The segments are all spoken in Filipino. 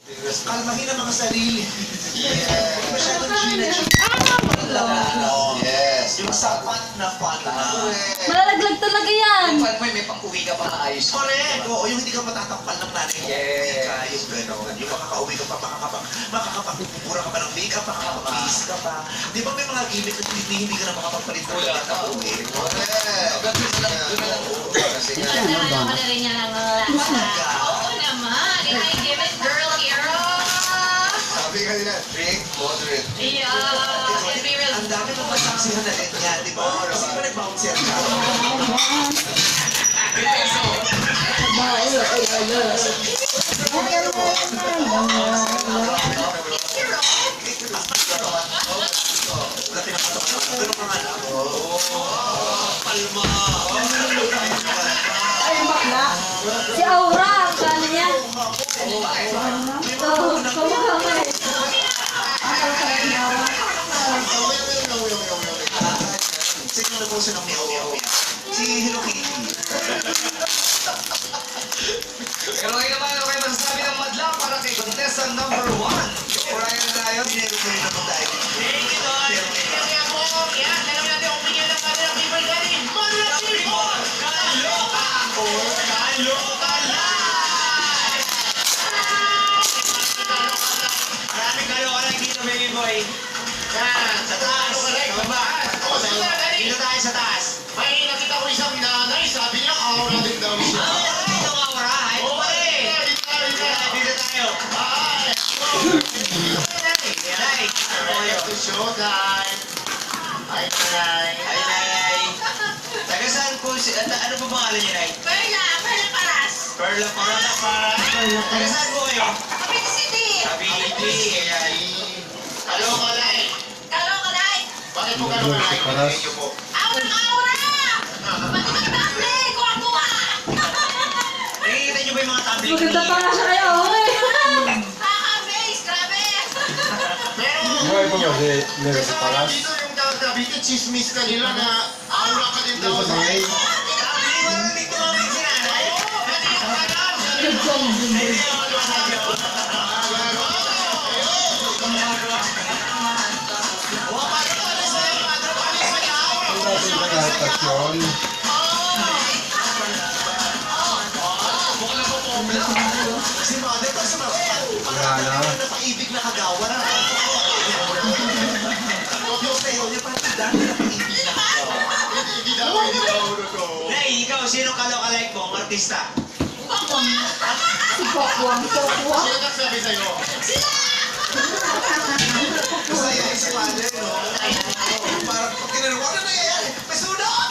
Kalmahin ang mga sarili. Yes. Masyadong china-china. Yes. Yung sapat na fun na. Malalaglag talaga yan. Yung fun mo, may pang-uwi ka pa maayos. Correct. Oo, yung hindi ka matatampal ng nanay mo. Yes. Yung gano'n. Yung makakauwi ka pa, makakapagpupura ka pa ng makeup, makakapag-base ka pa. Di ba may mga gimmick na hindi ka na makapagpalit ng lahat ng uwi? Correct. Doon na lang. Kasi nga. Naman ako na rin yan ang Oo naman. I give it girl hero. Sabi ka nila, drink, moderate. Yeah. And be real. Ang dami ng masaksihan na ganyan, di ba? Kasi di ba nag-bouncer ka? Wala pinapatawa. Ganun ka nga lang. Palma. Ay, bakla. Si Aura, ang kala niya. Kamukha mo eh. Sino na po siya ng meow-meow? Si Hello Kitty. Pero ngayon naman, ano kayo masasabi ng madla para kay contestant number 1? Urayan na tayo. Dinero ko rin naman tayo. Maraming kayo ka lang dito, baby boy. Yan, sa taas. Dito tayo sa taas. May nakita ko isang nanay, sabi niya, aura din daw siya. Ito nga, Ura. Ito pa rin. Dito tayo. Nay. Ito showtime. Ay, nanay. Ay, Nay. Taga saan po si... Ano po pangalan niya, Nay? Perla Paras. Perla para. Taga saan po kayo? Cavite City. Cavite. Ayan. Hello, malay. Kaloocanay. Bakit po ganun malay? Tingin niyo po. Aura! Pati magtable! Kuha-kuha! Nakikita niyo ba yung mga tablet? Maganda pa nga siya kayo, okay. Kaka-face! Grabe! Pero, Buhay po kasi meron kasi sa palas. dito yung Cavite, chismis kanila na aura ka din daw. Hindi Hindi ko mo naman dito mamit si nanay. Stasyon. Si Mother, kasi Wala na. napaibig na kagawa na. Yung sayo niya parang dami napaibig na kagawa. Hindi daw, hindi daw. Nay, ikaw, sino kalok-alike mo? Ang artista? Si Pokwang. Sino nagsabi sa'yo? Masaya yung si Mother, no? Parang pag tinanong, ano nangyayari? May sunod!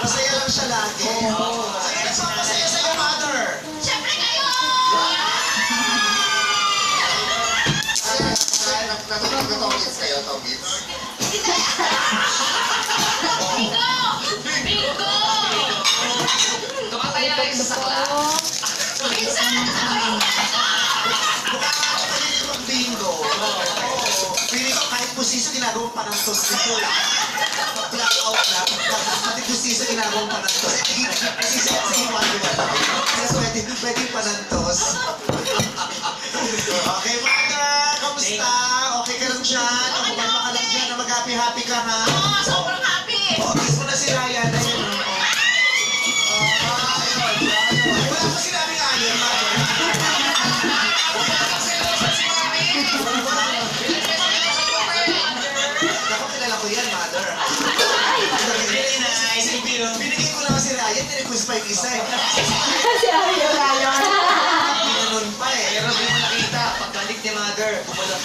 Masaya lang siya lagi. Masaya sa'yo, Mother! Siyempre kayo! Natutog na tongits kayo, tongits? Bingo! Bingo! Tumataya kayo sa sakla. Minsan! Mukha ka pwede mag-bingo. Piling ko kahit pusiso ginagawang panantos nito. Black out na. Pati pusiso ginagawang panantos. Pusiso kasi hiwa-hiwa. Kasi pwede panantos. Okay, Mother! Kamusta? Okay ka lang dyan? O kumalma ka lang dyan na mag-happy-happy ka, ha? Oo, sobrang happy! O, kiss mo na si Ryan. Ayun, o. Wala ko sinabing ayun, Mother. Ako, kilala ko yan, Mother. Very nice. Binigay ko lang si Ryan, nirequest pa yung isa eh. Si Aria Ryan. Ginanon pa eh. Pero di mo nakita, pagkalik ni Mother, gumalang.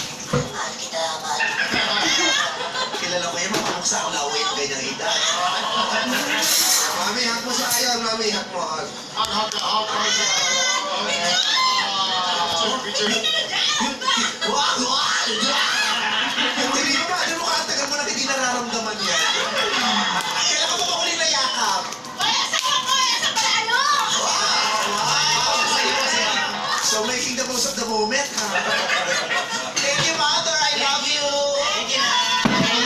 Kilala ko yan, mapamuksa ako na away ng ganyang edad. Mami, hak mo si Ryan, Mami, hak mo. Wag! Wag! Hindi mo ba? Ano mo katagal mo na hindi nararamdaman yan? Kailan ka ba ba ulit nayakap? Kaya sa palaano! So making the most of the moment, ha? Thank you, Mother. I love you. Thank you, Nay.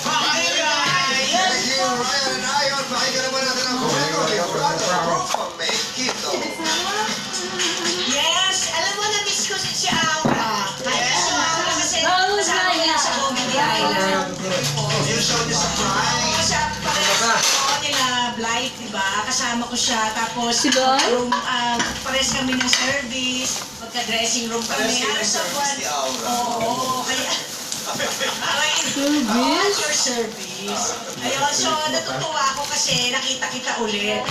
Thank you, Ryan and Ayon. Pakinggan naman natin ang komento ni Brother Pro from Mexico. stoplight, di ba? Kasama ko siya. Tapos, Si Boy? pares kami ng service. Magka-dressing room kami. Pares kayo ng Halos sa service buwan. ni Aura. Oo, kaya... Service? Your service. Ayun, so natutuwa ako kasi nakita kita ulit.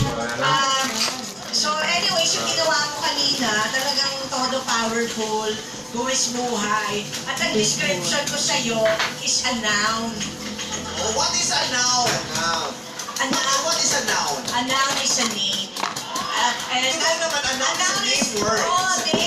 So anyways, yung ginawa mo kanina, talagang todo powerful, buwis buhay. At ang description ko sa'yo is a noun. Oh, what is a noun? A noun, What is a noun? a noun is a name. And Ikaw naman, a noun is a name word. Oh, name